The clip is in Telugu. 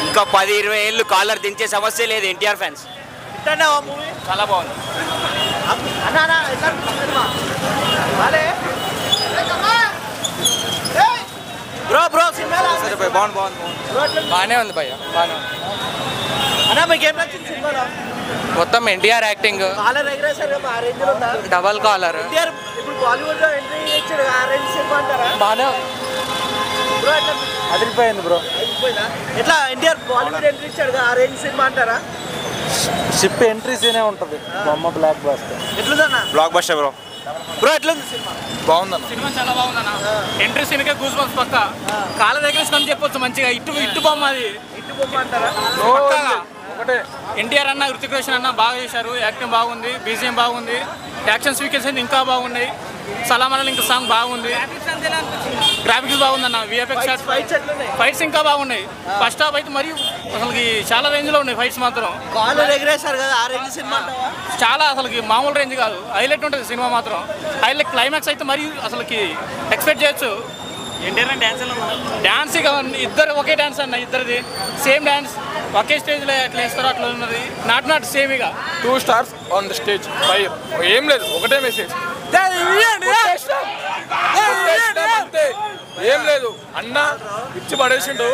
ఇంకా 10-20 ఏళ్ళు కాలర్ దించే సమస్య లేదు ఎన్టీఆర్ ఫ్యాన్స్. చాలా బాగుంది. బాగానే ఉంది భయ్య, బాగానే ఉంది. మొత్తం ఎన్టీఆర్ యాక్టింగ్, డబల్ కాలర్, బాగానే అదిరిపోయింది బ్రో. ఎట్లా ఎన్టీఆర్ బాలీవుడ్ ఎంట్రీ ఇచ్చాడు ఆ రేంజ్ సినిమా అంటారా? షిప్ ఎంట్రీ సీనే ఉంటుంది. బొమ్మ బ్లాక్ బాస్టర్. ఎట్లుందన్న? Blockbuster bro. బ్రో ఎట్లుంది సినిమా? బాగుందన్న. సినిమా చాలా బాగుందన్న. ఎంట్రీ సీన్కే గూస్ బంప్స్ పక్క. కాళ్ళ దగ్గర అని చెప్పొచ్చు మంచిగా. ఇట్టు బొమ్మ అది. ఇటు బొమ్మ అంటారా? ఒకటే ఎన్టీఆర్ అన్న, హృతిక్ రోషన్ అన్న బాగా చేశారు. యాక్టింగ్ బాగుంది, బీజిఎం బాగుంది, యాక్షన్ సీక్వెన్స్ ఇంకా బాగున్నాయి. సలాం అన్న ఇంకా సాంగ్ బాగుంది, గ్రాఫిక్స్ బాగుందన్న, విఎఫ్ఎక్స్ ఫైట్స్ ఇంకా బాగున్నాయి. ఫస్ట్ హాఫ్ అయితే మరి అసలుకి చాలా రేంజ్ లో ఉన్నాయి ఫైట్స్ మాత్రం. కాలర్ ఎగరేశారు కదా ఆ రేంజ్ సినిమా అంటావా? చాలా అసలుకి మామూలు రేంజ్ కాదు, హైలైట్ ఉంటుంది సినిమా మాత్రం. హైలైట్ క్లైమాక్స్ అయితే మరి అసలుకి ఎక్స్పెక్ట్ చేయొచ్చు. డాన్స్ ఇక ఇద్దరు ఒకే డాన్స్ అన్న, ఇద్దరిది సేమ్ డాన్స్, ఒకే స్టేజ్లో ఎట్లా వేస్తారో అట్లా ఉన్నది. Not same. ఇక 2 stars ఆన్ ద స్టేజ్. 5 ఏం లేదు, ఒకటే మెసేజ్. ఏం లేదు అన్న, ఇచ్చి పడేసిండు.